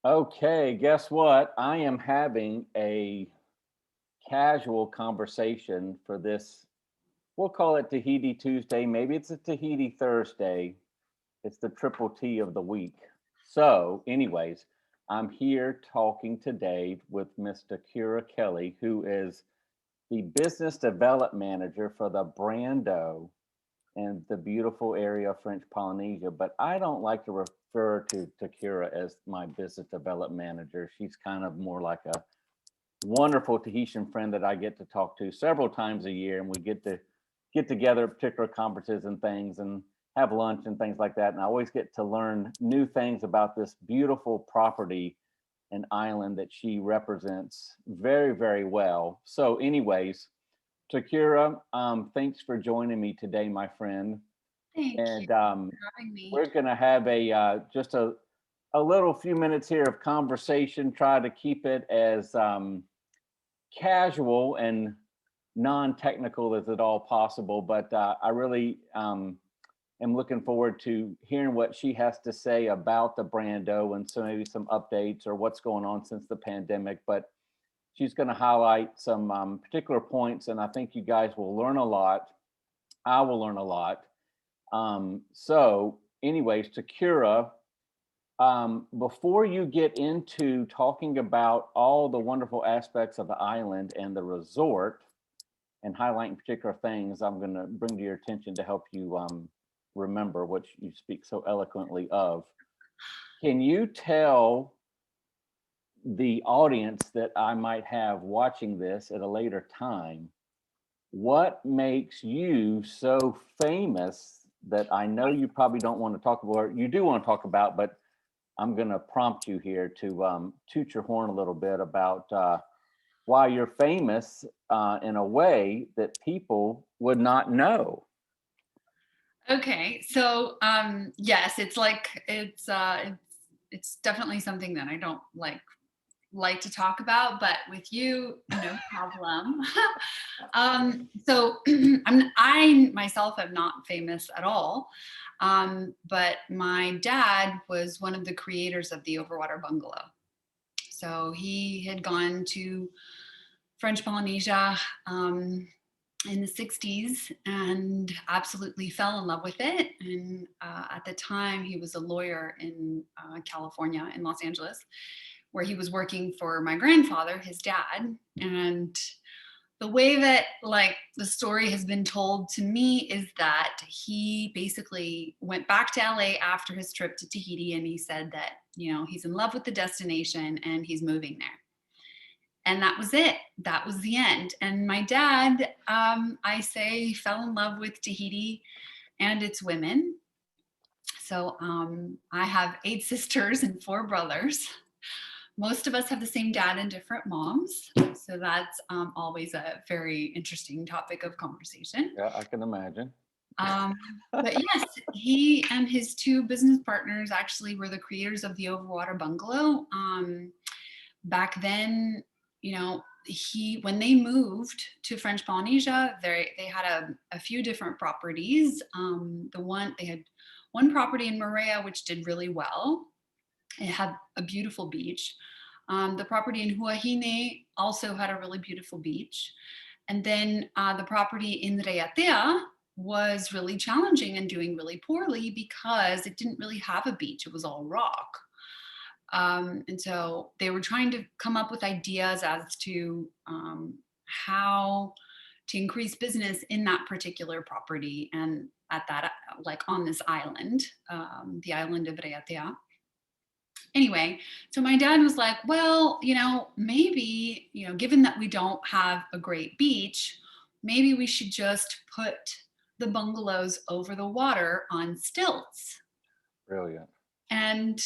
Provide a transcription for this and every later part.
Okay, guess what? I am having a casual conversation for this. We'll call it Tahiti Tuesday. Maybe it's a Tahiti Thursday. It's the triple T of the week. So, anyways, I'm here talking today with Miss Tekura Kelley, who is the business development manager for the Brando in the beautiful area of French Polynesia. But I don't like to refer to Tekura as my business development manager. She's kind of more like a wonderful Tahitian friend that I get to talk to several times a year, and we get together at particular conferences and things, and have lunch and things like that. And I always get to learn new things about this beautiful property and island that she represents very, very well. So, anyways, Takira, thanks for joining me today, my friend. Thank you And for having me. we're going to have just a little few minutes here of conversation. Try to keep it as casual and non-technical as at all possible. But I really am looking forward to hearing what she has to say about the Brando and so maybe some updates or what's going on since the pandemic. But she's going to highlight some particular points, and I think you guys will learn a lot. I will learn a lot. Anyways, Takira, before you get into talking about all the wonderful aspects of the island and the resort and highlighting particular things, I'm going to bring to your attention to help you remember what you speak so eloquently of. Can you tell the audience that I might have watching this at a later time what makes you so famous that I know you probably don't want to talk about, or you do want to talk about, but I'm going to prompt you here to toot your horn a little bit about why you're famous in a way that people would not know. Okay, so yes, it's definitely something that I don't like to talk about, but with you, no problem. So I myself am not famous at all, but my dad was one of the creators of the Overwater Bungalow. So he had gone to French Polynesia in the 60s and absolutely fell in love with it. And at the time, he was a lawyer in California, in Los Angeles, where he was working for my grandfather, his dad. And the way that the story has been told to me is that he basically went back to LA after his trip to Tahiti, and he said that, he's in love with the destination and he's moving there. And that was it. That was the end. And my dad, I say, fell in love with Tahiti and its women. So I have 8 sisters and 4 brothers. Most of us have the same dad and different moms. So that's always a very interesting topic of conversation. Yeah, I can imagine. Um, but yes, he and his 2 business partners actually were the creators of the Overwater Bungalow. Back then, when they moved to French Polynesia, they had a few different properties. They had one property in Moorea which did really well. It had a beautiful beach. The property in Huahine also had a really beautiful beach. And then the property in Raiatea was really challenging and doing really poorly because it didn't really have a beach. It was all rock. And so they were trying to come up with ideas as to how to increase business in that particular property and at that, on this island, the island of Raiatea. Anyway, so my dad was like, well, maybe, given that we don't have a great beach, maybe we should just put the bungalows over the water on stilts. Brilliant. And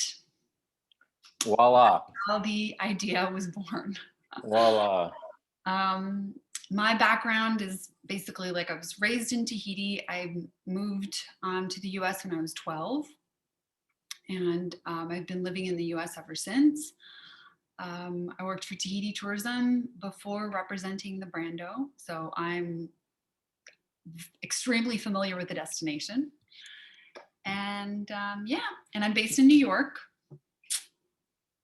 Voila. how the idea was born. Voila. Um, my background is basically I was raised in Tahiti. I moved to the US when I was 12. And I've been living in the US ever since. I worked for Tahiti Tourism before representing the Brando. So I'm extremely familiar with the destination. And yeah, and I'm based in New York.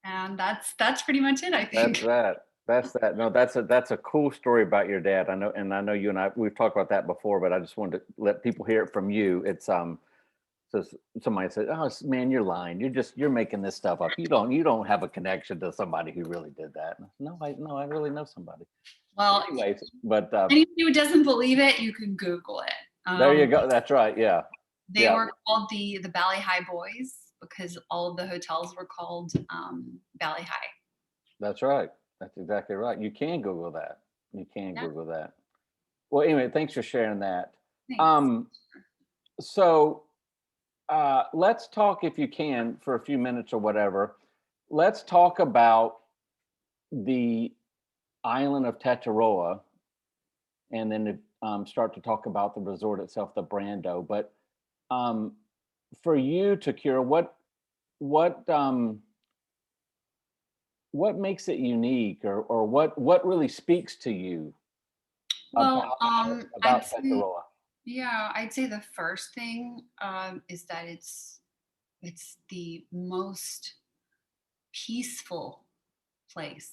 And that's pretty much it, I That's think. that. That's that. No, that's a cool story about your dad. I know, and I know you and I we've talked about that before, but I just wanted to let people hear it from you. It's so somebody said, "Oh man, you're lying. You're making this stuff up. You don't have a connection to somebody who really did that." No, I really know somebody. Well, Anyways, but anybody who doesn't believe it, you can Google it. there you go. That's right. Yeah, They yeah. were called the Bali High Boys because all of the hotels were called Bali High. That's right. That's exactly right. You can Google that. You can Yeah, Google that. Well, anyway, thanks for sharing that. thanks. Um, so let's talk, if you can, for a few minutes or whatever. Let's talk about the island of Tetiaroa, and then start to talk about the resort itself, the Brando. But um, for you, Tekura, what what makes it unique, or what really speaks to you Well, about Tetiaroa? I'd say the first thing is that it's the most peaceful place.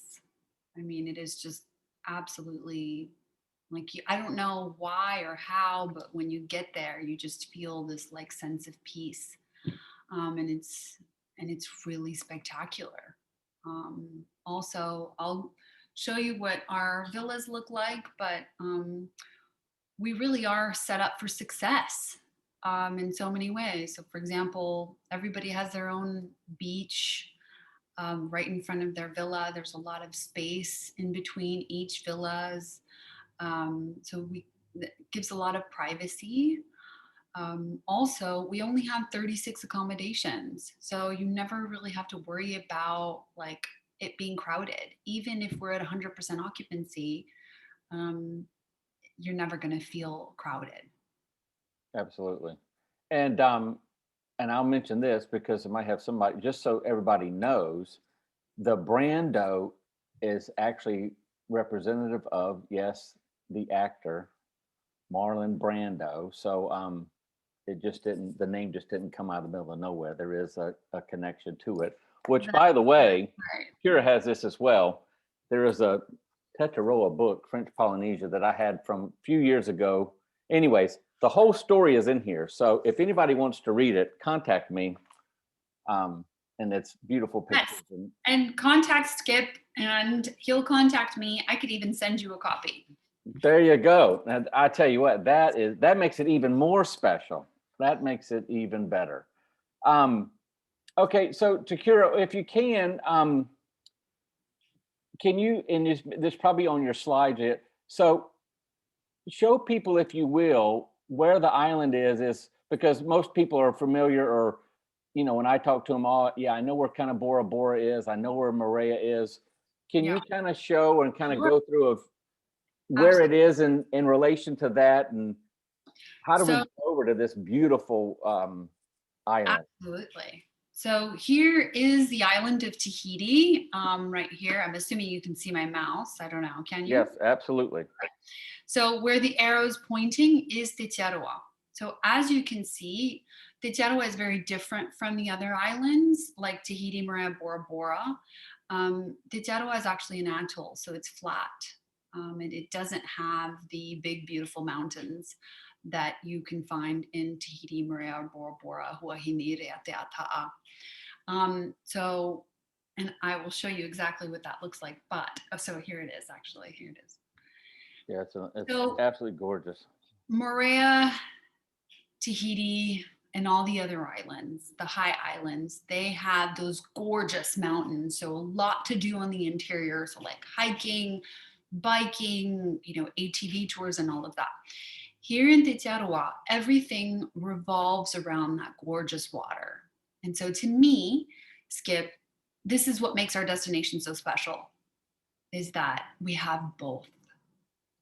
I mean, it is just absolutely like I don't know why or how, but when you get there, you just feel this like sense of peace, and it's really spectacular. Also, I'll show you what our villas look like, but we really are set up for success in so many ways. So, for example, everybody has their own beach right in front of their villa. There's a lot of space in between each villas. So it gives a lot of privacy. Also, we only have 36 accommodations. So you never really have to worry about like it being crowded. Even if we're at 100% occupancy, um, you're never going to feel crowded. Absolutely. And and I'll mention this because it might have somebody, just so everybody knows, the Brando is actually representative of, yes, the actor Marlon Brando. So it just didn't, the name just didn't come out of the middle of nowhere. There is a connection to it, which, That's by the way, right. Kira has this as well. There is a Tetiaroa book, French Polynesia, that I had from a few years ago. Anyways, the whole story is in here. So if anybody wants to read it, contact me. And it's beautiful Yes. pictures. And contact Skip and he'll contact me. I could even send you a copy. There you go. And I tell you what, that makes it even more special. That makes it even better. Okay, so Takura, if you can you, and this probably on your slides yet. So show people, if you will, where the island is because most people are familiar, or when I talk to them, all, yeah, I know where kind of Bora Bora is, I know where Maria is. Can Yeah, you kind of show and kind of sure. go through of where Absolutely. it is in relation to that, and how do we So get over to this beautiful island? absolutely. So here is the island of Tahiti, right here. I'm assuming you can see my mouse. I don't know. Can you? Yes, absolutely. So where the arrow is pointing is Tetiaroa. So as you can see, Tetiaroa is very different from the other islands like Tahiti, Maria, Bora Bora. Tetiaroa is actually an atoll, so it's flat. And it doesn't have the big, beautiful mountains that you can find in Tahiti, Maria, Bora Bora, Huahine, Reateataa. So, and I will show you exactly what that looks like. But, so here it is, actually. Here it is. Yeah, it's So absolutely gorgeous. Moorea, Tahiti, and all the other islands, the high islands, they have those gorgeous mountains. So a lot to do on the interior. So like hiking, biking, ATV tours and all of that. Here in Tetiaroa, everything revolves around that gorgeous water. And so to me, Skip, this is what makes our destination so special is that we have both.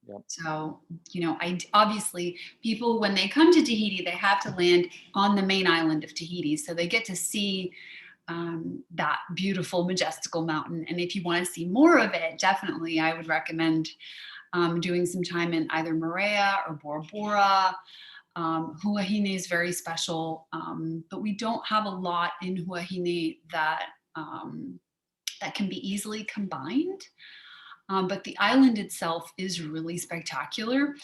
Yep. So, I obviously people when they come to Tahiti, they have to land on the main island of Tahiti, so they get to see that beautiful, majestical mountain. And if you want to see more of it, definitely, I would recommend doing some time in either Moorea or Bora Bora. Huahine is very special, but we don't have a lot in Huahine that that can be easily combined. But the island itself is really spectacular.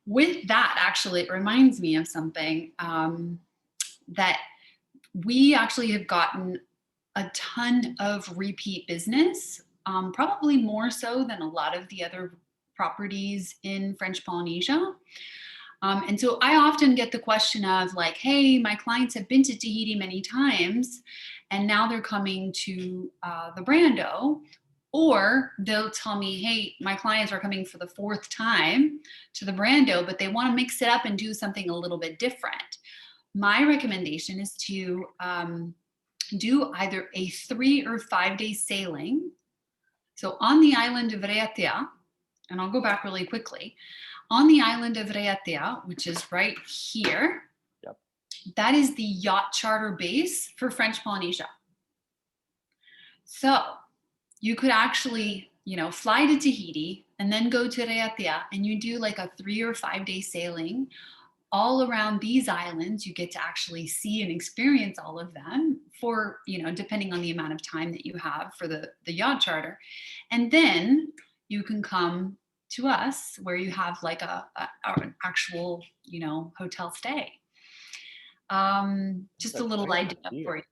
With that, actually, it reminds me of something that we actually have gotten a ton of repeat business, probably more so than a lot of the other properties in French Polynesia. And so I often get the question of like, hey, my clients have been to Tahiti many times, and now they're coming to the Brando. Or they'll tell me, hey, my clients are coming for the 4th time to the Brando, but they want to mix it up and do something a little bit different. My recommendation is to do either a 3 or 5 day sailing. So on the island of Reatea, and I'll go back really quickly, on the island of Reatea, which is right here, Yep. that is the yacht charter base for French Polynesia. So you could actually, fly to Tahiti and then go to Reatea, and you do like a 3 or 5 day sailing all around these islands. You get to actually see and experience all of them for, depending on the amount of time that you have for the yacht charter. And then you can come to us where you have like an actual, hotel stay. Just a little idea for you.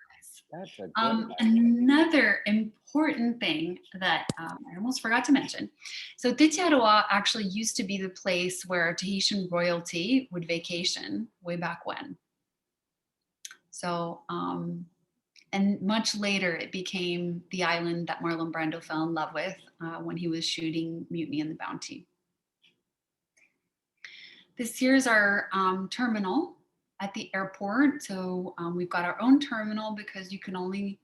That's a great idea. Another important thing that I almost forgot to mention. So Tetiaroa actually used to be the place where Tahitian royalty would vacation way back when. So, and much later it became the island that Marlon Brando fell in love with when he was shooting Mutiny on the Bounty. This here's our terminal at the airport. So we've got our own terminal because you can only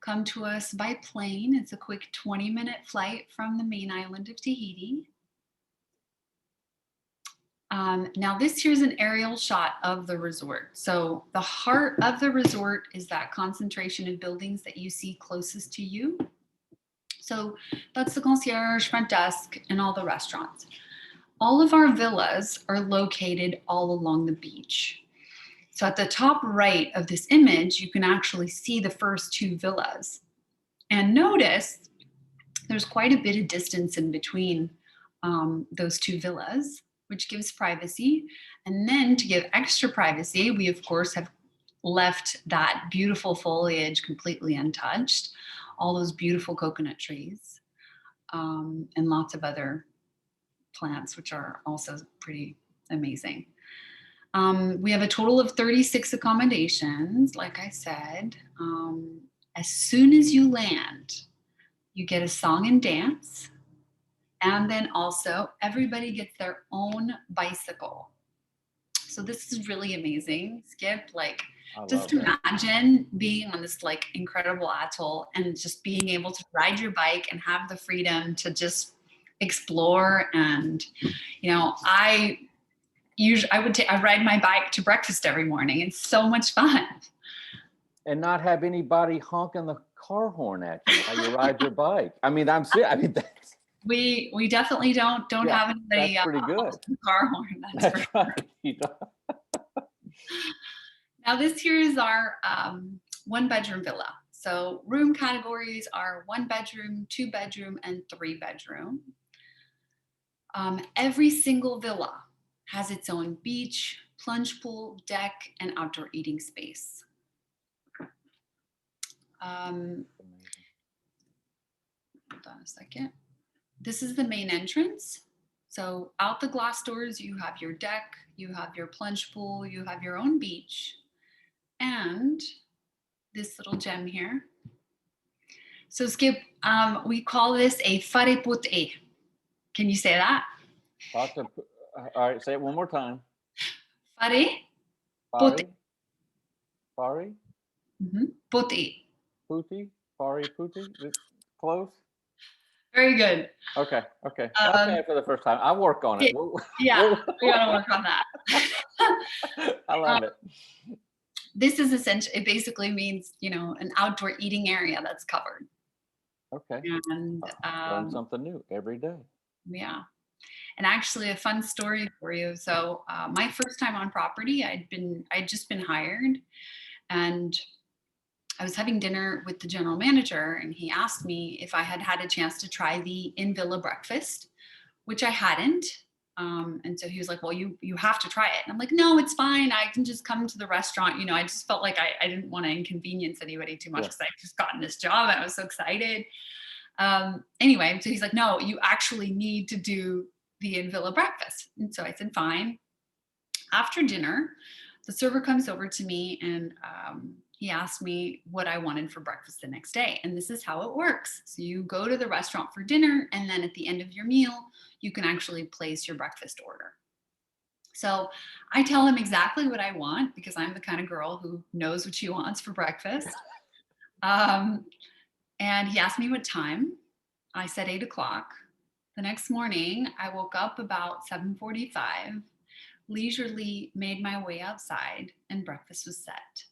come to us by plane. It's a quick 20-minute flight from the main island of Tahiti. Now this here's an aerial shot of the resort. So the heart of the resort is that concentration of buildings that you see closest to you. So that's the concierge, front desk, and all the restaurants. All of our villas are located all along the beach. So at the top right of this image, you can actually see the first 2 villas. And notice there's quite a bit of distance in between those 2 villas, which gives privacy. And then to give extra privacy, we of course have left that beautiful foliage completely untouched, all those beautiful coconut trees, and lots of other plants, which are also pretty amazing. We have a total of 36 accommodations, like I said. As soon as you land, you get a song and dance. And then also everybody gets their own bicycle. So this is really amazing, Skip. Like, just imagine being on this like incredible atoll and just being able to ride your bike and have the freedom to just explore. And, I ride my bike to breakfast every morning. It's so much fun. And not have anybody honking the car horn at you while you ride your bike. I mean, I'm serious. I mean, that's, we definitely don't have anybody that's pretty good. the car horn. That's right. Now this here is our 1-bedroom villa. So room categories are 1 bedroom, 2 bedroom, and 3 bedroom. Every single villa has its own beach, plunge pool, deck, and outdoor eating space. Hold on a second. This is the main entrance. So out the glass doors, you have your deck, you have your plunge pool, you have your own beach, and this little gem here. So Skip, we call this a wharepute'i. Can you say that? All right, say it one more time. Wharepute'i. Pari? Pute'i. Puti? Pari Puti? Close? Very good. Okay. Okay, for the first time. I'll work on it. Yeah, we gotta work on that. I love it. This is essentially, it basically means, an outdoor eating area that's covered. Okay. And learn something new every day. Yeah. And actually a fun story for you. So my first time on property, I'd just been hired, and I was having dinner with the general manager, and he asked me if I had had a chance to try the in-villa breakfast, which I hadn't. And so he was like, well, you have to try it. And I'm like, no, it's fine. I can just come to the restaurant. You know, I just felt like I didn't want to inconvenience anybody too much because I just gotten this job and I was so excited. Anyway, so he's like, no, you actually need to do the in-villa breakfast. And so I said, fine. After dinner, the server comes over to me and he asked me what I wanted for breakfast the next day. And this is how it works. So you go to the restaurant for dinner, and then at the end of your meal, you can actually place your breakfast order. So I tell him exactly what I want because I'm the kind of girl who knows what she wants for breakfast. And he asked me what time. I said 8 o'clock. The next morning, I woke up about 7:45, leisurely made my way outside, and breakfast was set.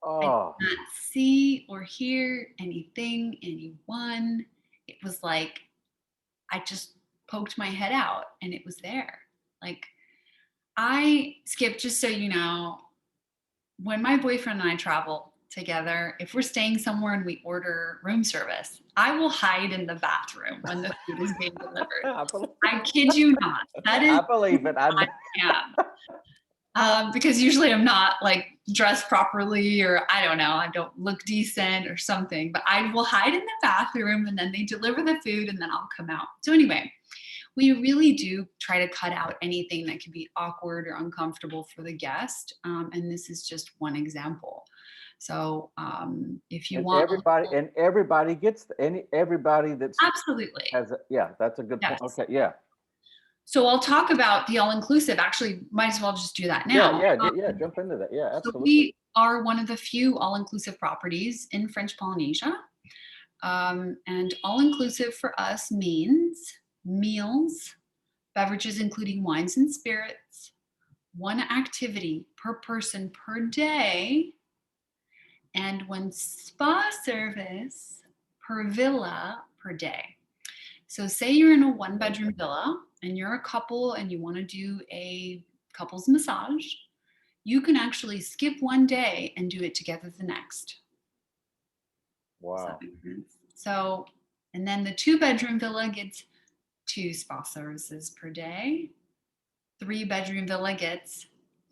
Oh, I did not see or hear anything, anyone. It was like I just poked my head out and it was there. Like I skip, just so you know, when my boyfriend and I travel together, if we're staying somewhere and we order room service, I will hide in the bathroom when the food is being delivered. I kid you not. That is I believe it. who I am. Because usually I'm not like dressed properly, or I don't know, I don't look decent or something, but I will hide in the bathroom and then they deliver the food and then I'll come out. So anyway, we really do try to cut out anything that could be awkward or uncomfortable for the guest. And this is just one example. So if you and want everybody gets everybody that's absolutely has that's a good point. yes. Okay, yeah. So I'll talk about the all-inclusive. Actually, might as well just do that now. Yeah, jump into that. Yeah, So absolutely. we are one of the few all-inclusive properties in French Polynesia. And all-inclusive for us means meals, beverages including wines and spirits, one activity per person per day, and one spa service per villa per day. So say you're in a one-bedroom villa and you're a couple and you want to do a couples massage, you can actually skip one day and do it together the next. Wow. So, and then the two-bedroom villa gets 2 spa services per day. 3-bedroom villa gets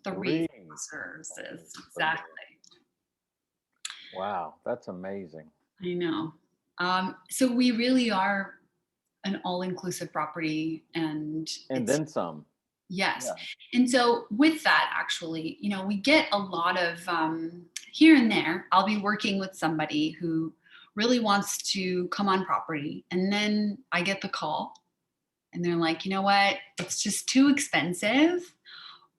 3 spa services. Exactly. Wow, that's amazing. I know. So we really are an all-inclusive property, and then some. Yes. Yeah. And so with that, actually, you know, we get a lot of here and there, I'll be working with somebody who really wants to come on property. And then I get the call and they're like, you know what? It's just too expensive.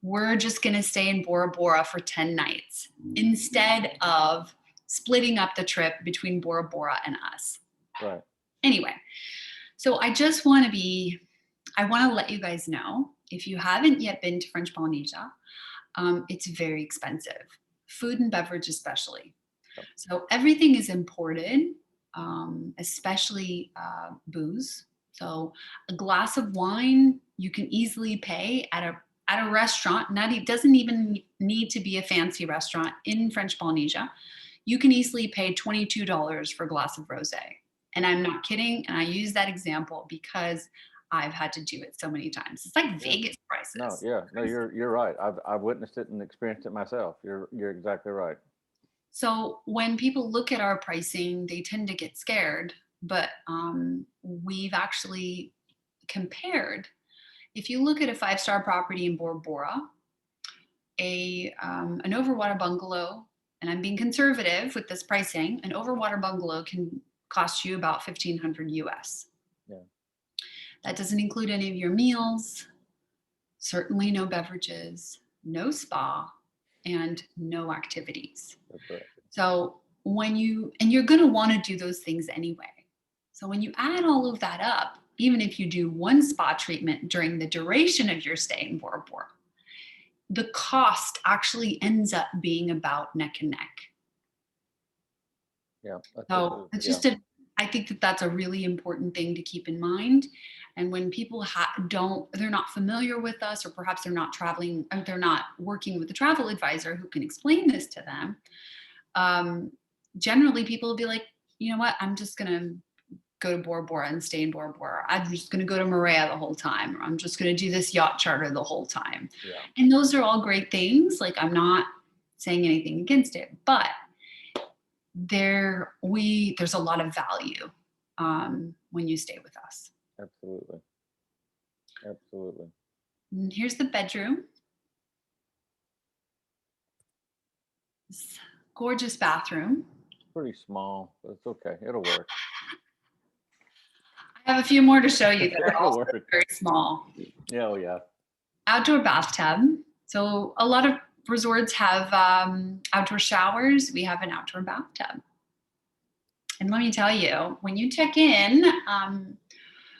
We're just going to stay in Bora Bora for 10 nights instead of splitting up the trip between Bora Bora and us. Right. Anyway, so I just want to let you guys know, if you haven't yet been to French Polynesia, it's very expensive, food and beverage especially. Yep. So everything is imported, especially booze. So a glass of wine you can easily pay at a restaurant. It doesn't even need to be a fancy restaurant in French Polynesia. You can easily pay $22 for a glass of rosé. And I'm not kidding. And I use that example because I've had to do it so many times. It's like Vegas prices. No, you're right. I've witnessed it and experienced it myself. You're exactly right. So when people look at our pricing, they tend to get scared. But we've actually compared. If you look at a 5-star property in Bora Bora, an overwater bungalow, and I'm being conservative with this pricing, an overwater bungalow can cost you about $1,500 US. Yeah. That doesn't include any of your meals, certainly no beverages, no spa, and no activities. That's right. So you're going to want to do those things anyway. So when you add all of that up, even if you do one spa treatment during the duration of your stay in Bora Bora, the cost actually ends up being about neck and neck. Yeah. So it's just I think that's a really important thing to keep in mind. And when people they're not familiar with us, or perhaps they're not traveling, they're not working with a travel advisor who can explain this to them, generally people will be like, you know what, I'm just going to go to Bora Bora and stay in Bora Bora. I'm just going to go to Moorea the whole time. Or I'm just going to do this yacht charter the whole time. Yeah. And those are all great things. Like, I'm not saying anything against it, but there's a lot of value when you stay with us. Absolutely. Absolutely. And here's the bedroom. This gorgeous bathroom. Pretty small, but it's okay. It'll work. I have a few more to show you that are It'll also work. very small. Yeah, oh yeah. Outdoor bathtub. So a lot of resorts have outdoor showers. We have an outdoor bathtub. And let me tell you, when you check in,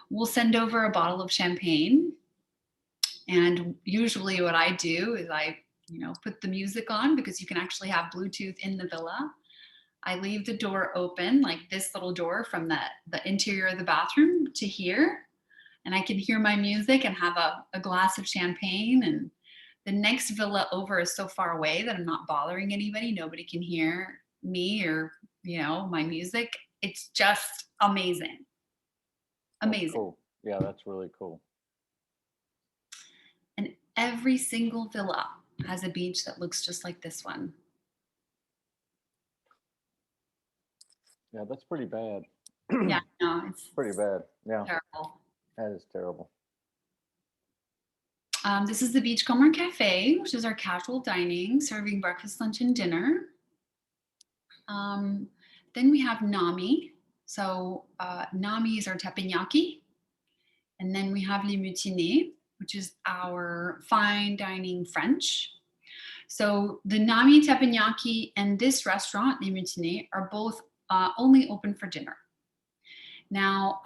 we'll send over a bottle of champagne. And usually what I do is I put the music on, because you can actually have Bluetooth in the villa. I leave the door open, like this little door from the interior of the bathroom to here. And I can hear my music and have a glass of champagne. And the next villa over is so far away that I'm not bothering anybody. Nobody can hear me or, my music. It's just amazing. Amazing. That's cool. Yeah, that's really cool. And every single villa has a beach that looks just like this one. Yeah, that's pretty bad. Yeah, no, it's pretty bad. Yeah. terrible. That is terrible. This is the Beachcomber Cafe, which is our casual dining, serving breakfast, lunch, and dinner. Then we have Nami. So Nami is our teppanyaki. And then we have Les Mutinés, which is our fine dining French. So the Nami teppanyaki and this restaurant, Les Mutinés, are both only open for dinner. Now,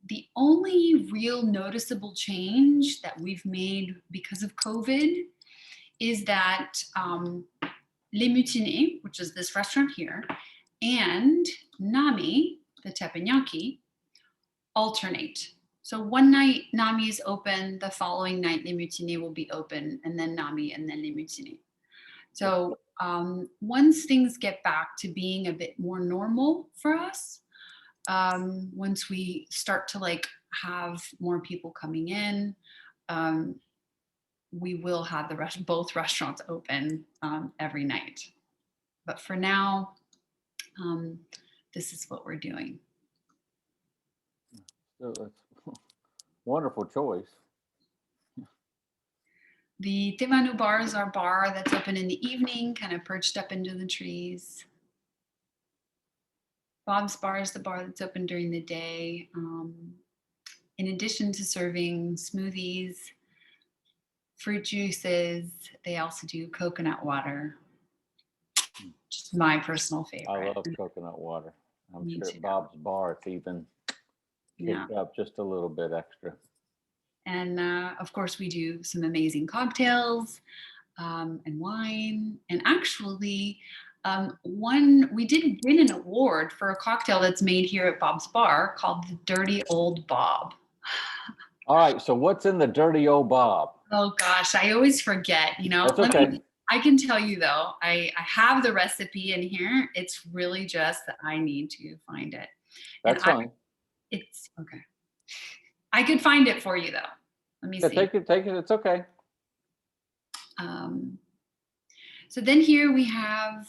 the only real noticeable change that we've made because of COVID is that Les Mutinés, which is this restaurant here, and Nami, the teppanyaki, alternate. So one night Nami is open, the following night Les Mutinés will be open, and then Nami, and then Les Mutinés. So once things get back to being a bit more normal for us, once we start to have more people coming in, we will have both restaurants open every night. But for now, this is what we're doing. That's wonderful choice. The Te Manu Bar is our bar that's open in the evening, kind of perched up into the trees. Bob's Bar is the bar that's open during the day. In addition to serving smoothies, fruit juices, they also do coconut water, which is my personal favorite. I love coconut water. I'm Me sure too. Bob's Bar, it's even kicked up just a little bit extra. And of course, we do some amazing cocktails and wine. And actually, we did win an award for a cocktail that's made here at Bob's Bar called the Dirty Old Bob. All right, so what's in the Dirty Old Bob? Oh gosh, I always forget, That's okay. I can tell you though, I have the recipe in here. It's really just that I need to find it. That's fine. It's okay. I could find it for you though. Let me see. Take it. It's okay. So then here we have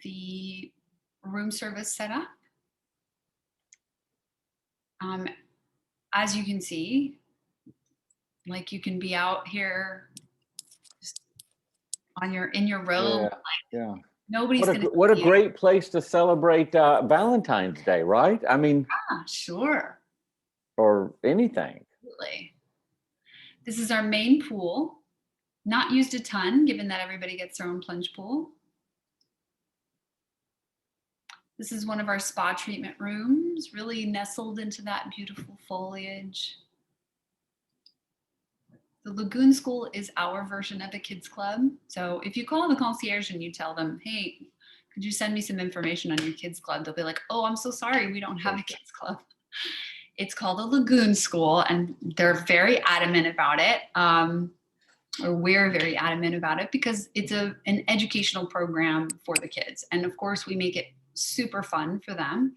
the room service set up. As you can see, you can be out here just in your robe. Yeah. Nobody's what a great place to celebrate Valentine's Day, right? I mean, sure. Or anything. Absolutely. This is our main pool. Not used a ton, given that everybody gets their own plunge pool. This is one of our spa treatment rooms, really nestled into that beautiful foliage. The Lagoon School is our version of a kids club. So if you call the concierge and you tell them, hey, could you send me some information on your kids club? They'll be like, oh, I'm so sorry, we don't have a kids club. It's called a Lagoon School, and they're very adamant about it. or we're very adamant about it because it's an educational program for the kids. And of course, we make it super fun for them,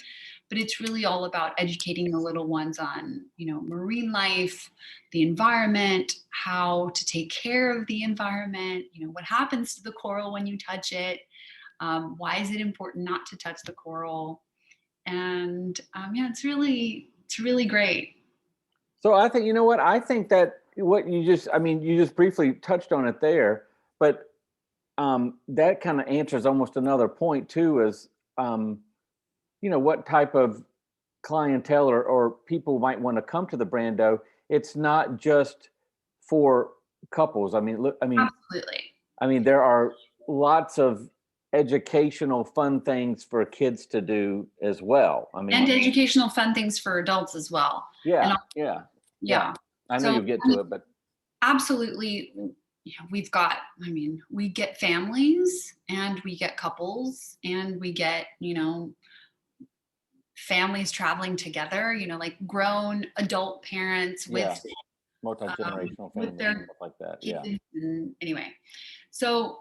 but it's really all about educating the little ones on, marine life, the environment, how to take care of the environment, what happens to the coral when you touch it, why is it important not to touch the coral, and it's really great. So I think, I think that what you just briefly touched on it there, but that kind of answers almost another point too, is, what type of clientele or people might want to come to the Brando. It's not just for couples. Absolutely. There are lots of educational fun things for kids to do as well. And educational fun things for adults as well. Yeah, And yeah. I know you'll get to it, but absolutely. We've got, we get families and we get couples and we get, families traveling together, like grown adult parents with multi-generational with families their and stuff like that. Yeah. And anyway, so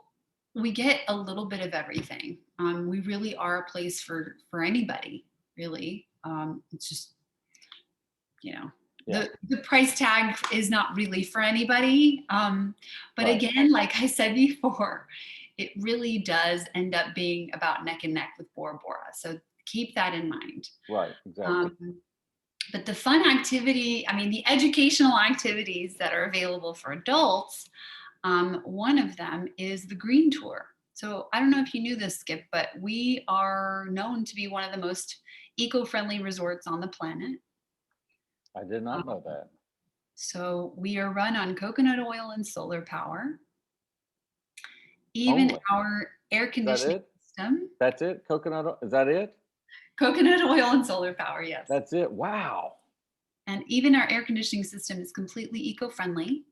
we get a little bit of everything. We really are a place for anybody, really. It's just, the price tag is not really for anybody. But Right. Again, like I said before, it really does end up being about neck and neck with Bora Bora. So keep that in mind. Right, exactly. But the fun activity, the educational activities that are available for adults, one of them is the green tour. So I don't know if you knew this, Skip, but we are known to be one of the most eco-friendly resorts on the planet. I did not know that. So we are run on coconut oil and solar power. Even our air conditioning system. That's it? Coconut oil? Is that it? Coconut oil and solar power, yes. That's it. Wow. And even our air conditioning system is completely eco-friendly.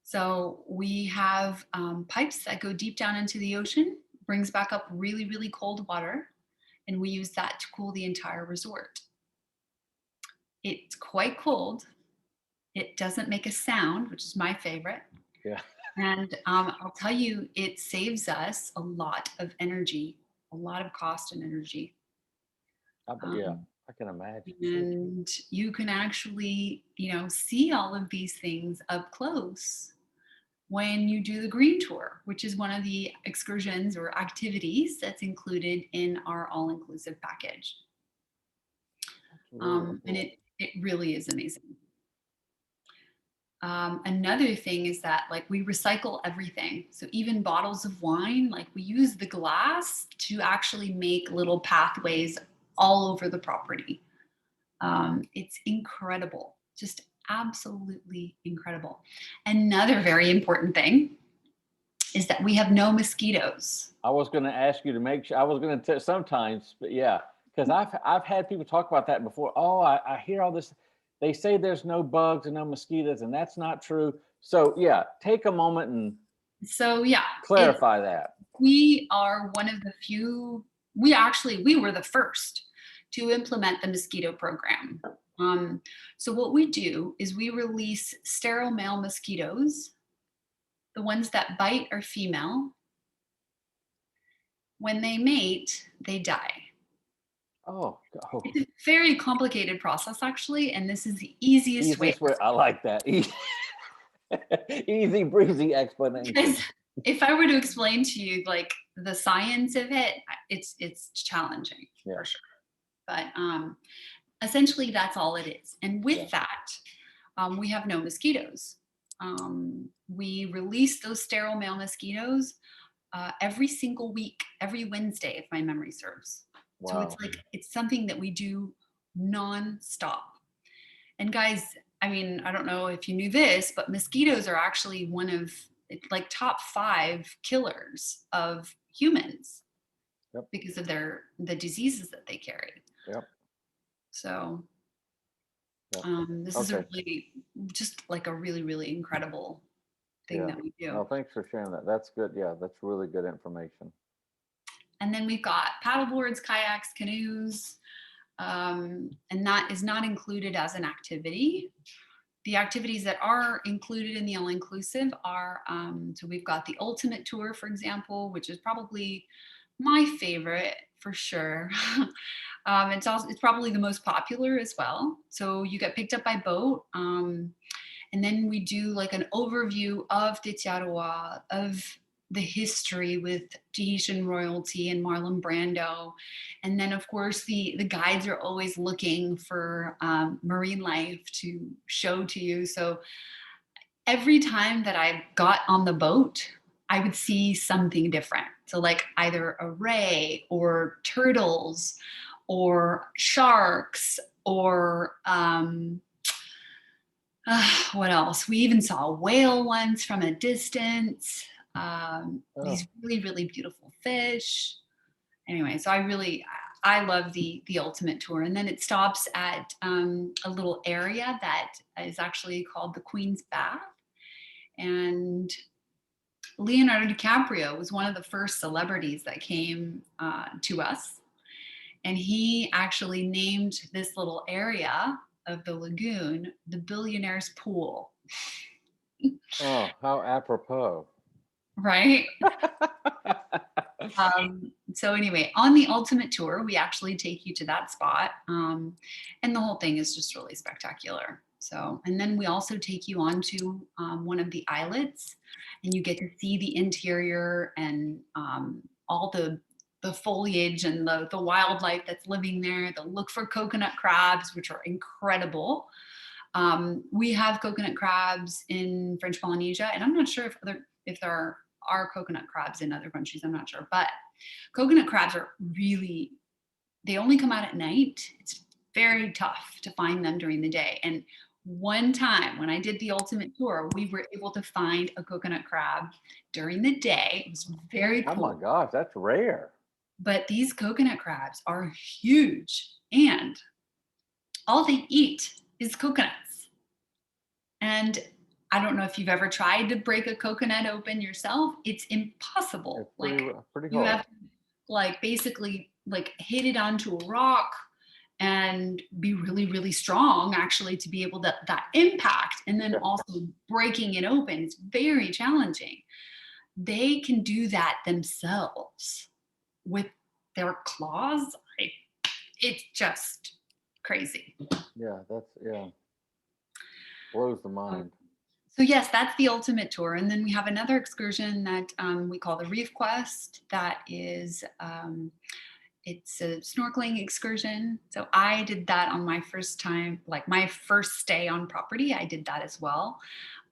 So we have pipes that go deep down into the ocean, brings back up really, really cold water, and we use that to cool the entire resort. It's quite cold. It doesn't make a sound, which is my favorite. Yeah. And I'll tell you, it saves us a lot of energy, a lot of cost and energy. Yeah, I can imagine. And you can actually, see all of these things up close when you do the green tour, which is one of the excursions or activities that's included in our all-inclusive package. And it really is amazing. Another thing is that we recycle everything. So even bottles of wine, we use the glass to actually make little pathways all over the property. It's incredible, just absolutely incredible. Another very important thing is that we have no mosquitoes. I was going to ask you to make sure. I was going to sometimes, but yeah, because I've had people talk about that before. Oh, I hear all this. They say there's no bugs and no mosquitoes, and that's not true. So yeah, take a moment and clarify that. We are one of the few. We were the first to implement the mosquito program. So what we do is we release sterile male mosquitoes. The ones that bite are female. When they mate, they die. Oh. It's a very complicated process, actually, and this is the easiest way. I like that. Easy breezy explanation. Because if I were to explain to you the science of it, it's challenging for sure. But essentially, that's all it is. And with that, we have no mosquitoes. We release those sterile male mosquitoes every single week, every Wednesday, if my memory serves. Wow. So it's something that we do non-stop. And guys, I don't know if you knew this, but mosquitoes are actually one of top 5 killers of humans because of the diseases that they carry. Yep. So this is a really, really incredible thing that we do. Oh, thanks for sharing that. That's good. Yeah, that's really good information. And then we've got paddleboards, kayaks, canoes, and that is not included as an activity the activities that are included in the all-inclusive are, so we've got the ultimate tour, for example, which is probably my favorite for sure. It's probably the most popular as well. So you get picked up by boat, and then we do like an overview of Tetiaroa, of the history with Tahitian royalty and Marlon Brando. And then of course the guides are always looking for marine life to show to you. So every time that I got on the boat, I would see something different. So like either a ray or turtles or sharks or what else? We even saw a whale once from a distance. Oh, These really, really beautiful fish. Anyway, so I love the ultimate tour. And then it stops at a little area that is actually called the Queen's Bath. And Leonardo DiCaprio was one of the first celebrities that came to us. And he actually named this little area of the lagoon the Billionaire's Pool. oh, how apropos. Right? So anyway, on the ultimate tour, we actually take you to that spot. And the whole thing is just really spectacular. So, and then we also take you onto one of the islets and you get to see the interior and all the foliage and the wildlife that's living there. The look for coconut crabs, which are incredible. We have coconut crabs in French Polynesia, and I'm not sure if there are coconut crabs in other countries. I'm not sure, but coconut crabs are really, they only come out at night. It's very tough to find them during the day. And one time when I did the ultimate tour, we were able to find a coconut crab during the day. It was very Oh my cool. gosh, that's rare. But these coconut crabs are huge and all they eat is coconuts. And I don't know if you've ever tried to break a coconut open yourself. It's impossible. It's Like pretty you hard. have to like basically like hit it onto a rock and be really, really strong actually to be able to that impact. And then Yeah. also breaking it open is very challenging. They can do that themselves with their claws. It's just crazy. Yeah, blows the Um, mind. So yes, that's the ultimate tour. And then we have another excursion that we call the Reef Quest. That is, it's a snorkeling excursion. So I did that on my first time, like my first stay on property. I did that as well.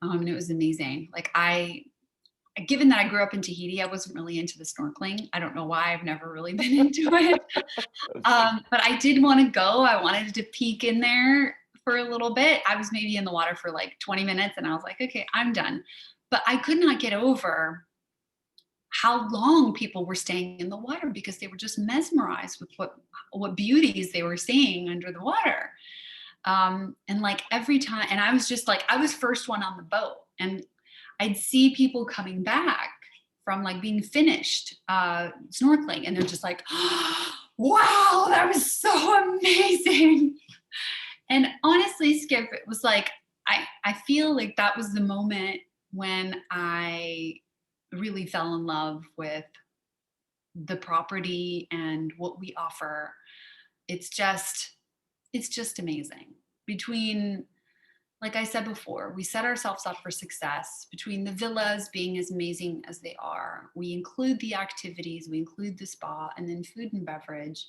And it was amazing. Like given that I grew up in Tahiti, I wasn't really into the snorkeling. I don't know why. I've never really been into it. But I did want to go. I wanted to peek in there for a little bit. I was maybe in the water for like 20 minutes and I was like, okay, I'm done. But I could not get over how long people were staying in the water because they were just mesmerized with what beauties they were seeing under the water. And like every time, and I was just like, I was first one on the boat and I'd see people coming back from like being finished snorkeling and they're just like, wow, that was so amazing. And honestly, Skip, it was like, I feel like that was the moment when I really fell in love with the property and what we offer. It's just amazing. Between, like I said before, we set ourselves up for success between the villas being as amazing as they are. We include the activities, we include the spa, and then food and beverage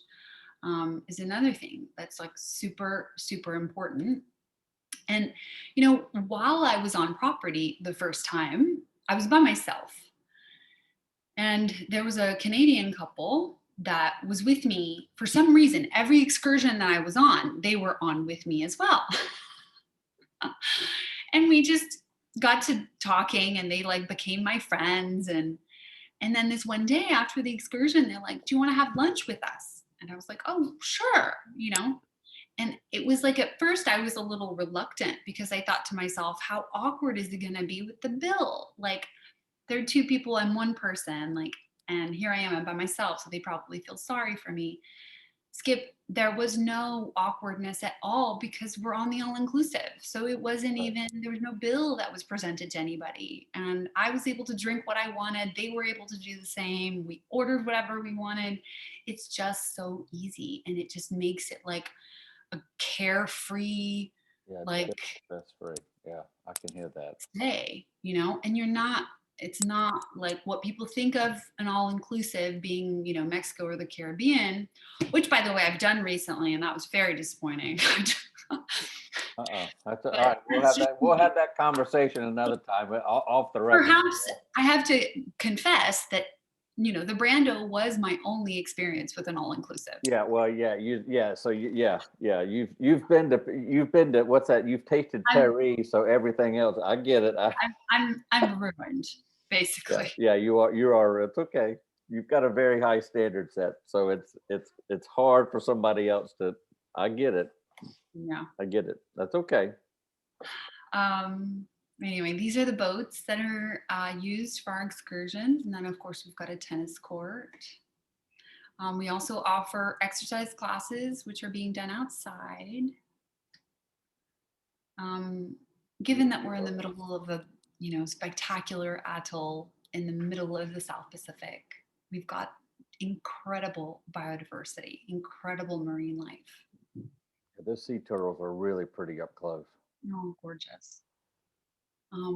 is another thing that's like super, super important. And, you know, while I was on property the first time, I was by myself. And there was a Canadian couple that was with me for some reason. Every excursion that I was on, they were on with me as well. And we just got to talking and they like became my friends. And then this one day after the excursion, they're like, do you want to have lunch with us? And I was like, oh, sure, you know. And it was like at first I was a little reluctant because I thought to myself, how awkward is it going to be with the bill? Like there are two people and one person, like, and here I am, I'm by myself. So they probably feel sorry for me. Skip, there was no awkwardness at all because we're on the all-inclusive. So it wasn't even, there was no bill that was presented to anybody. And I was able to drink what I wanted. They were able to do the same. We ordered whatever we wanted. It's just so easy. And it just makes it like a carefree, Yeah, like that's free. Yeah, I can hear that. stay, you know, and it's not like what people think of an all-inclusive being, you know, Mexico or the Caribbean, which by the way, I've done recently and that was very disappointing. That's all But right. that's just We'll have that conversation another time, but off the record. perhaps I have to confess that, you know, the Brando was my only experience with an all-inclusive. Yeah, well, you've been to what's that? You've tasted terry, so everything else, I get it. I'm ruined, basically. Yeah, you are. It's okay. You've got a very high standard set, so it's hard for somebody else to. I get it. Yeah. I get it. That's okay. Anyway, these are the boats that are used for our excursions. And then of course we've got a tennis court. We also offer exercise classes, which are being done outside. Given that we're in the middle of a, you know, spectacular atoll in the middle of the South Pacific, we've got incredible biodiversity, incredible marine life. The sea turtles are really pretty up close. Oh, gorgeous.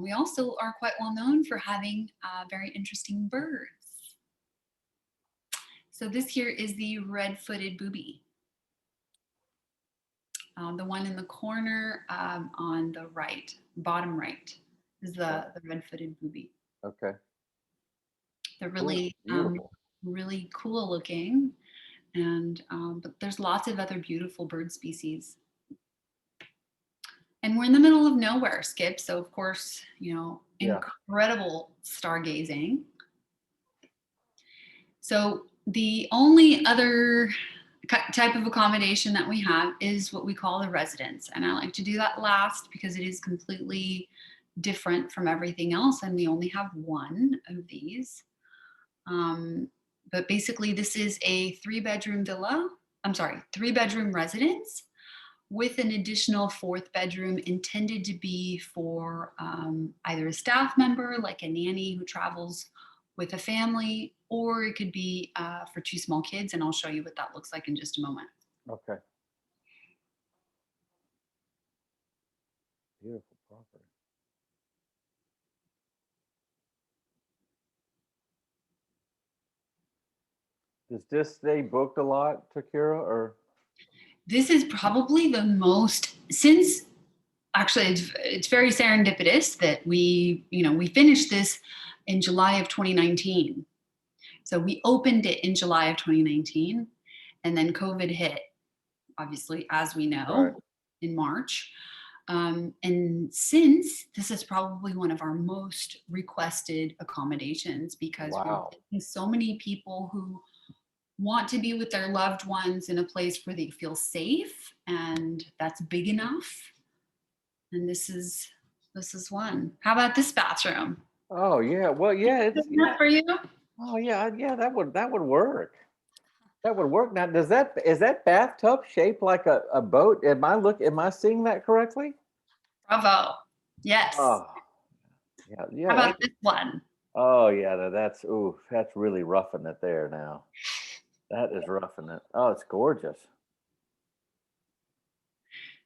We also are quite well known for having very interesting birds. So this here is the red-footed booby. The one in the corner on the right, bottom right, is the red-footed booby. Okay. They're really, really cool looking. And but there's lots of other beautiful bird species. And we're in the middle of nowhere, Skip. So of course, you know, incredible stargazing. So the only other type of accommodation that we have is what we call the residence. And I like to do that last because it is completely different from everything else. And we only have one of these. But basically this is a 3-bedroom villa. I'm sorry, 3-bedroom residence with an additional 4th bedroom intended to be for either a staff member, like a nanny who travels with a family, or it could be for 2 small kids, and I'll show you what that looks like in just a moment. Okay. Beautiful property. Does this stay booked a lot, Tekura, or? This is probably the most, since actually it's very serendipitous that we finished this in July of 2019. So we opened it in July of 2019 and then COVID hit, obviously, as we know, in March. And since this is probably one of our most requested accommodations because we're getting so many people who want to be with their loved ones in a place where they feel safe and that's big enough. And this is one. How about this bathroom? Oh yeah, well yeah, it's enough for you. Oh yeah, that would work. That would work. Now, is that bathtub shaped like a boat? Am I seeing that correctly? Bravo. Yes. Oh, yeah. How about this one? Oh yeah, that's really roughing it there now. That is roughing it. Oh, it's gorgeous.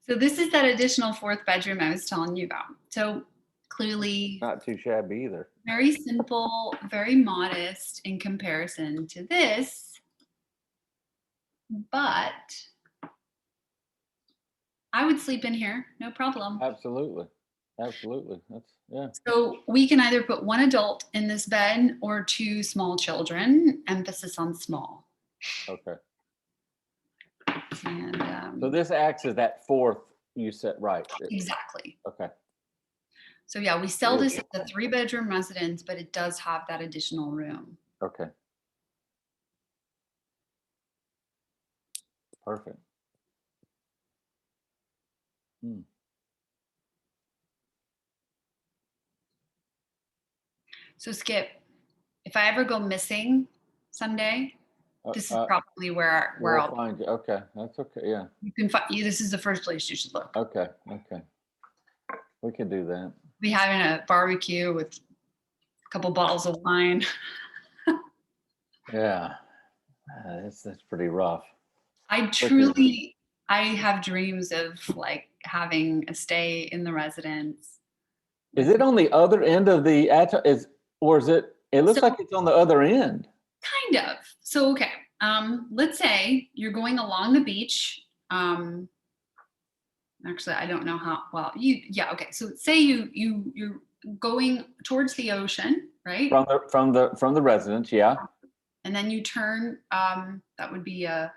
So this is that additional 4th bedroom I was telling you about. So clearly not too shabby either. Very simple, very modest in comparison to this, but I would sleep in here, no problem. Absolutely. That's So we can either put 1 adult in this bed or 2 small children, emphasis on small. Okay. And so this acts as that 4th, you said, right? Exactly. Okay. So yeah, we sell this as a 3-bedroom residence, but it does have that additional room. Okay. Perfect. So Skip, if I ever go missing someday, this is probably where we'll I'll find you. Okay, that's okay. Yeah. you can find you. This is the first place you should look. Okay. Okay. We can do that. Be having a barbecue with a couple bottles of wine. Yeah. That's pretty rough. I have dreams of like having a stay in the residence. Is it on the other end of the or is it? It looks So- like it's on the other end. Kind of. So okay. Let's say you're going along the beach. Actually, I don't know how well yeah, okay. So say you're going towards the ocean, right? From the residence, yeah. And then you turn, that would be a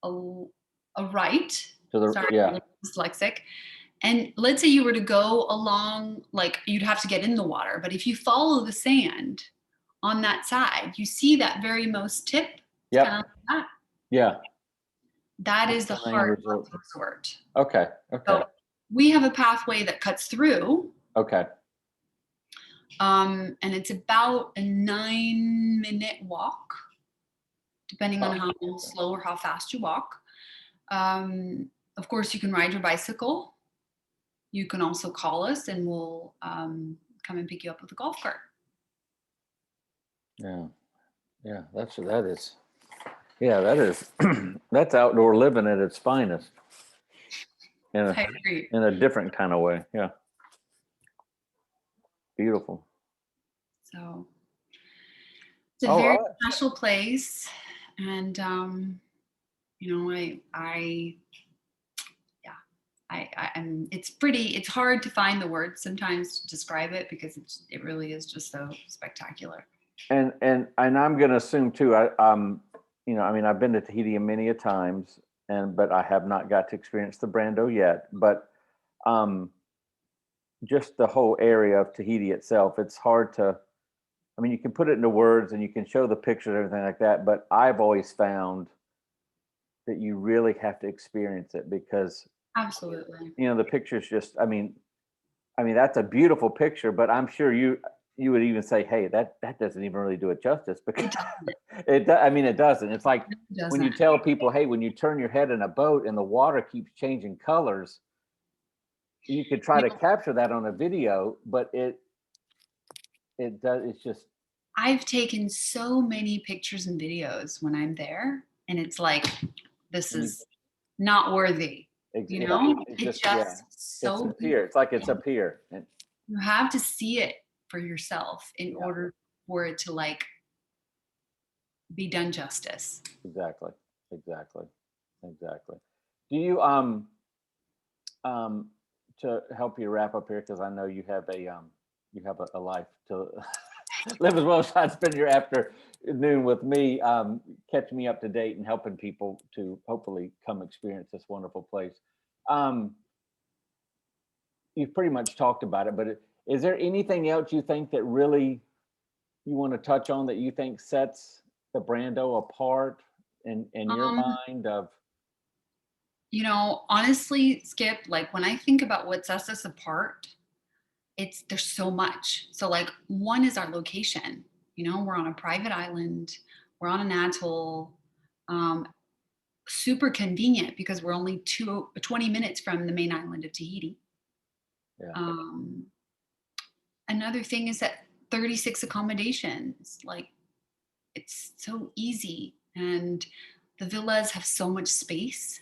right. To the Sorry, yeah. I'm dyslexic. And let's say you were to go along, like you'd have to get in the water, but if you follow the sand on that side, you see that very most tip. Yep. Kind of like that. Yeah. That is the heart of resort. the resort. Okay. Okay. So we have a pathway that cuts through. Okay. And it's about a 9-minute walk, depending on how slow or how fast you walk. Of course, you can ride your bicycle. You can also call us and we'll come and pick you up with a golf cart. Yeah. Yeah. That is. Yeah, that is. That's outdoor living at its finest. I agree. In a different kind of way. Yeah. Beautiful. So it's a very special place. And, it's hard to find the words sometimes to describe it because it really is just so spectacular. And I'm going to assume too, I've been to Tahiti many a times, but I have not got to experience the Brando yet. But just the whole area of Tahiti itself, it's hard to. I mean, you can put it into words and you can show the pictures and everything like that. But I've always found that you really have to experience it because absolutely, the pictures just. I mean, that's a beautiful picture, but I'm sure you would even say, hey, that doesn't even really do it justice because it doesn't. It's like when you tell people, hey, when you turn your head in a boat and the water keeps changing colors, you could try to capture that on a video, but it does. It's just. I've taken so many pictures and videos when I'm there, and it's like, this is not worthy. It's just so up here. It's like it's up here. You have to see it for yourself in order for it to like be done justice. Exactly. Do you to help you wrap up here, because I know you have a life to live as well as I spend your afternoon with me, catching me up to date and helping people to hopefully come experience this wonderful place. You've pretty much talked about it, but is there anything else you think that really you want to touch on that you think sets the Brando apart in your mind of? Honestly, Skip, like when I think about what sets us apart, there's so much. So like one is our location. We're on a private island. We're on an atoll. Super convenient because we're only 20 minutes from the main island of Tahiti. Yeah. Another thing is that 36 accommodations, like it's so easy, and the villas have so much space.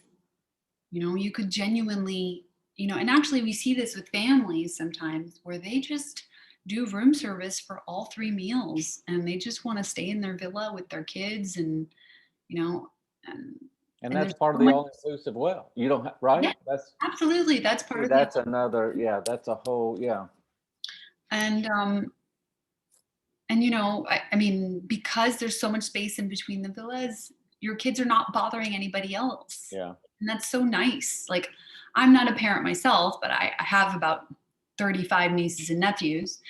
You could genuinely, and actually we see this with families sometimes where they just do room service for all 3 meals and they just want to stay in their villa with their kids and that's part of the all-inclusive well. You don't right? Yeah, that's absolutely. That's part of that's another, that's a whole, And I mean, because there's so much space in between the villas, your kids are not bothering anybody else. Yeah. And that's so nice. Like, I'm not a parent myself, but I have about 35 nieces and nephews.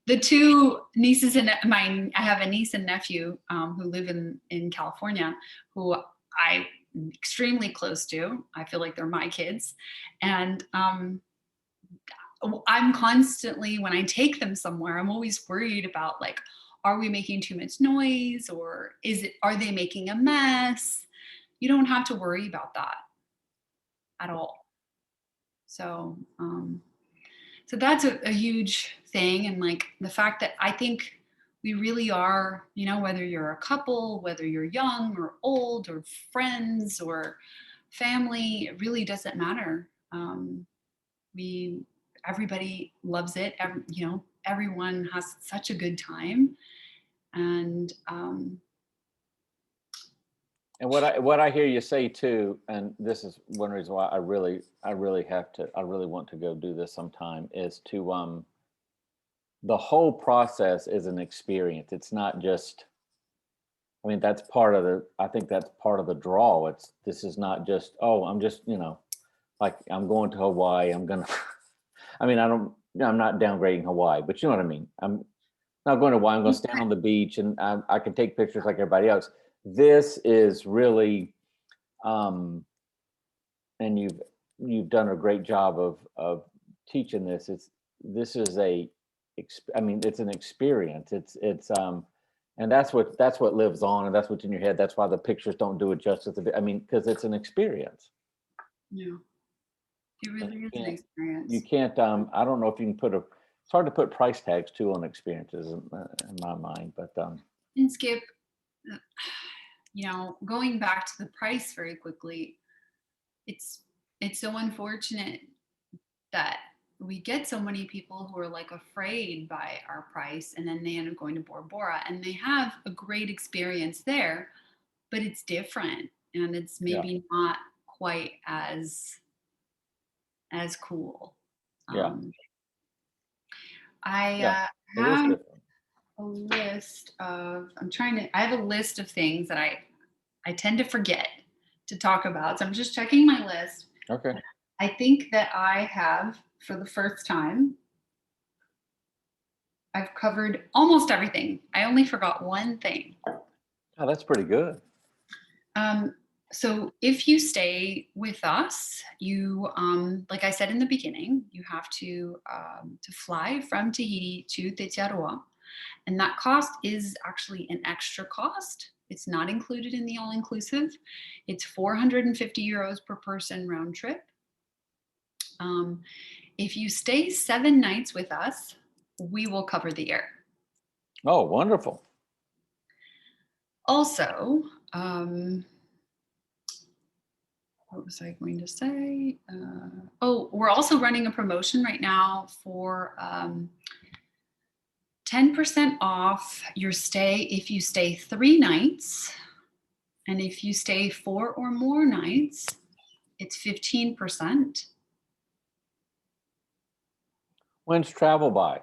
The 2 nieces and I have a niece and nephew who live in California, who I'm extremely close to. I feel like they're my kids. And I'm constantly, when I take them somewhere, I'm always worried about like, are we making too much noise, or are they making a mess? You don't have to worry about that at all. So, so that's a huge thing. And like the fact that I think we really are, you know, whether you're a couple, whether you're young or old or friends or family, it really doesn't matter. We Everybody loves it. You know, everyone has such a good time, and And what I hear you say too, and this is one reason why I really want to go do this sometime, is to the whole process is an experience. It's not just, I mean, that's part of the, I think that's part of the draw. This is not just, oh, I'm just, you know, like I'm going to Hawaii. I'm gonna, I mean, I'm not downgrading Hawaii, but you know what I mean. I'm not going to Hawaii. I'm going to stand on the beach and I can take pictures like everybody else. This is really, and you've done a great job of teaching this. This is I mean, it's an experience. And that's what lives on, and that's what's in your head. That's why the pictures don't do it justice. I mean, because it's an experience. yeah, it really is an You experience. can't. I don't know if you can put It's hard to put price tags too on experiences in my mind, but And Skip, you know, going back to the price very quickly, it's so unfortunate that we get so many people who are like afraid by our price, and then they end up going to Bora Bora and they have a great experience there, but it's different and it's yeah, maybe not quite as cool. yeah, Um, I yeah. It is have different. a list of, I have a list of things that I tend to forget to talk about. So I'm just checking my list. Okay. I think that I have, for the first time, I've covered almost everything. I only forgot one thing. Oh, that's pretty good. Um, so if you stay with us, you, like I said in the beginning, you have to fly from Tahiti to Tetiaroa, and that cost is actually an extra cost. It's not included in the all-inclusive. It's 450 euros per person round trip. If you stay 7 nights with us, we will cover the air. Oh, wonderful. Also, what was I going to say? Oh, we're also running a promotion right now for 10% off your stay if you stay 3 nights. And if you stay 4 or more nights, it's 15%. When's travel by?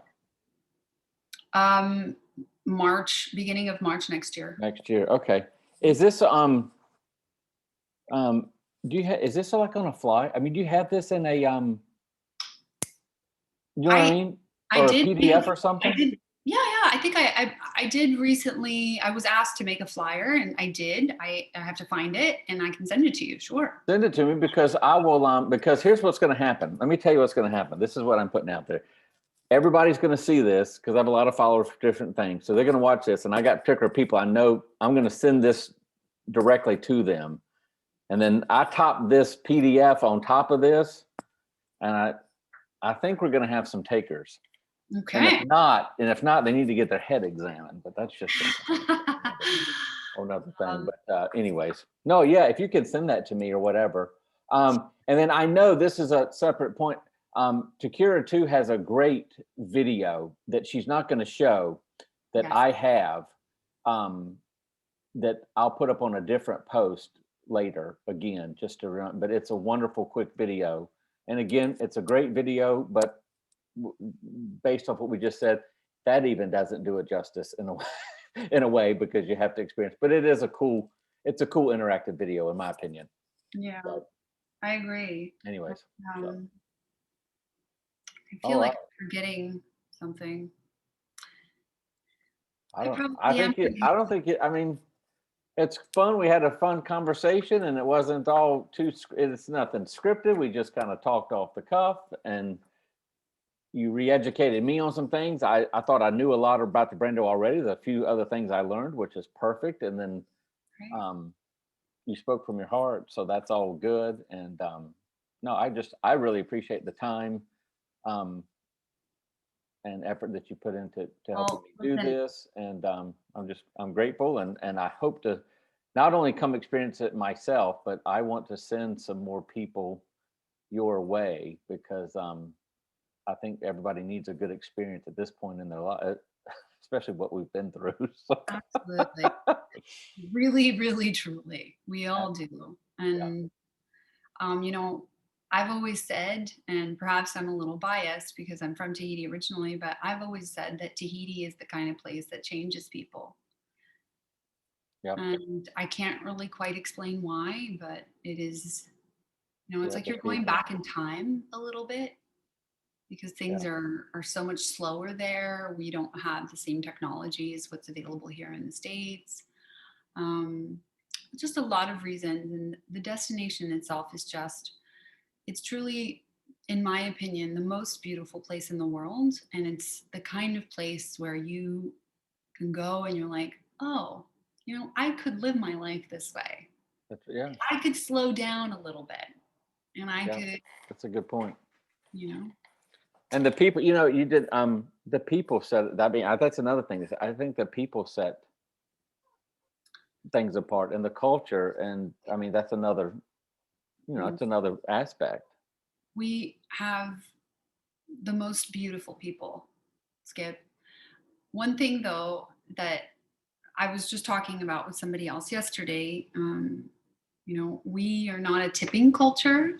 Beginning of March next year. Next year. Okay. Is this do you is this like on a fly? I mean, do you have this in a you know what I mean? I Or a did PDF or something? I did, yeah, I think I did recently. I was asked to make a flyer, and I did. I have to find it, and I can send it to you. Sure. Send it to me because I will because here's what's going to happen. Let me tell you what's going to happen. This is what I'm putting out there. Everybody's going to see this because I have a lot of followers for different things. So they're going to watch this, and I got particular people I know. I'm going to send this directly to them, and then I top this PDF on top of this, and I think we're going to have some takers. And Okay. if not, they need to get their head examined. But that's just another thing. But anyways, no, yeah. If you could send that to me or whatever, and then I know this is a separate point. Tekura too has a great video that she's not going to show that Yes. I have that I'll put up on a different post later again, just to run. But it's a wonderful quick video. And again, it's a great video, but based off what we just said, that even doesn't do it justice in a way, in a way, because you have to experience. But it's a cool interactive video, in my opinion. Yeah, So, I agree. anyways, I all feel like right. I'm forgetting something. I I don't. probably am. I don't think it. I mean, it's fun. We had a fun conversation, and it wasn't all too. It's nothing scripted. We just kind of talked off the cuff, and you re-educated me on some things. I thought I knew a lot about the Brando already. There's a few other things I learned, which is perfect. And then Right. you spoke from your heart, so that's all good. And no, I really appreciate the time um, and effort that you put into helping Well, me do listen, this. And I'm grateful, and I hope to not only come experience it myself, but I want to send some more people your way, because I think everybody needs a good experience at this point in their life, especially what we've been through. So absolutely. Really, really, truly. We yeah, all do. yeah, And, you know, I've always said, and perhaps I'm a little biased because I'm from Tahiti originally, but I've always said that Tahiti is the kind of place that changes people. yeah, And I can't really quite explain why, but it is, it's yeah. like The you're going people, back in time a little bit because things yeah, are so much slower there. We don't have the same technology as what's available here in the States. Um, just a lot of reasons. And the destination itself is just, it's truly, in my opinion, the most beautiful place in the world. And it's the kind of place where you can go and you're like, oh, I could live my life this way. yeah, I could slow down a little bit and I yeah. could, That's a good point. you know, And the people, you did the people set. I mean, that's another thing. I think the people set things apart, and the culture, and I mean that's another, mm, it's another aspect. we have the most beautiful people, Skip. One thing though that I was just talking about with somebody else yesterday, we are not a tipping culture.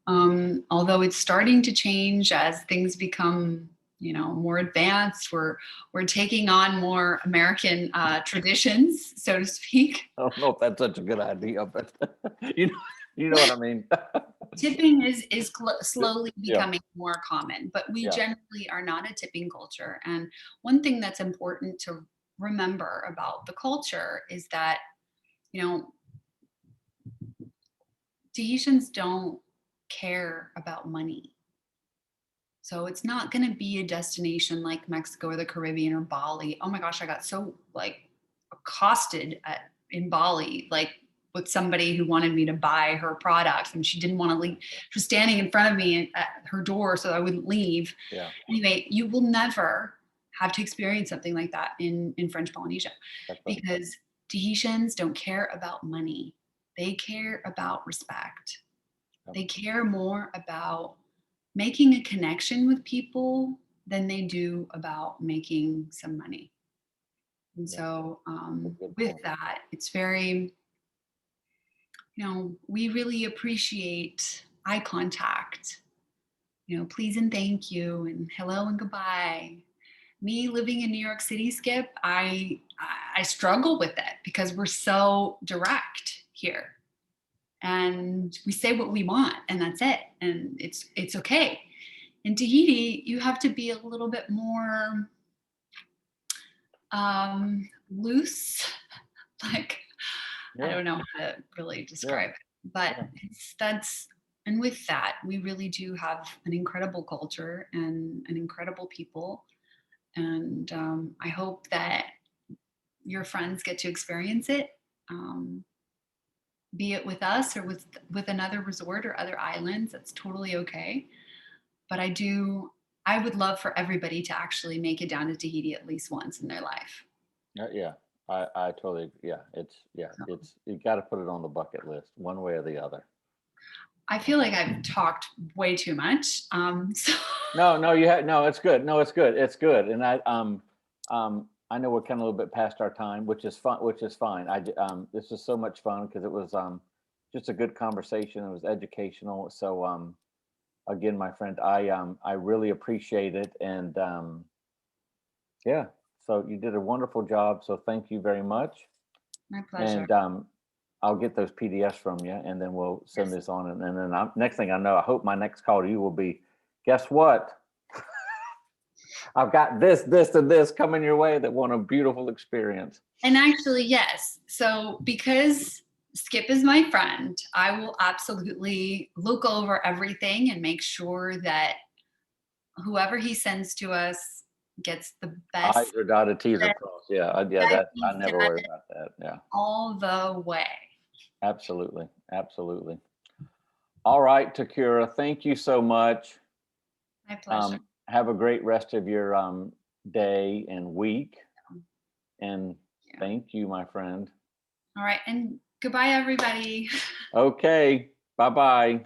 Although it's starting to change as things become, more advanced. We're taking on more American traditions, so to speak. I don't know if that's such a good idea, but you know, you know what I mean. Tipping is slowly Yeah, becoming more common, but we yeah, generally are not a tipping culture. And one thing that's important to remember about the culture is that, you know, Tahitians don't care about money. So it's not going to be a destination like Mexico or the Caribbean or Bali. Oh my gosh, I got so like accosted in Bali, like with somebody who wanted me to buy her products and she didn't want to leave. She was standing in front of me at her door so I wouldn't leave. yeah. Anyway, you will never have to experience something like that in French Polynesia That's right. because Tahitians don't care about money. They care about respect. Yep, They care more about making a connection with people than they do about making some money. And yep. so, That's a good with point. that, it's very, we really appreciate eye contact, please and thank you, and hello and goodbye. Me living in New York City, Skip, I struggle with it because we're so direct here, and we say what we want, and that's it, and it's okay. In Tahiti, you have to be a little bit more loose. Like, I Yeah, don't know how to really yeah, describe it, but yeah, and with that, we really do have an incredible culture and an incredible people. And I hope that your friends get to experience it, um, be it with us or with another resort or other islands. That's totally okay. But I would love for everybody to actually make it down to Tahiti at least once in their life. yeah. I totally, yeah. So It's you got to put it on the bucket list, one way or the other. I feel like I've talked way too much. So No, no, you had no. It's good. No, it's good. It's good. And I know we're kind of a little bit past our time, which is fun. Which is fine. This was so much fun because it was just a good conversation. It was educational. So again, my friend, I really appreciate it, and yeah. So you did a wonderful job. So thank you very much. my pleasure. And I'll get those PDFs from you, and then we'll send Yes. this on. And then next thing I know, I hope my next call to you will be, guess what? I've got this, and this coming your way that want a beautiful experience. And actually, yes. So because Skip is my friend, I will absolutely look over everything and make sure that whoever he sends to us gets the best. I's are dotted, T's are that- crossed. Yeah, I he's never done worry about that. Yeah, all the way. absolutely, absolutely. All right, Tekura, thank you so much. My pleasure. Have a great rest of your day and week. And Yeah. thank you, my friend. All right, and goodbye, everybody. Okay, bye-bye.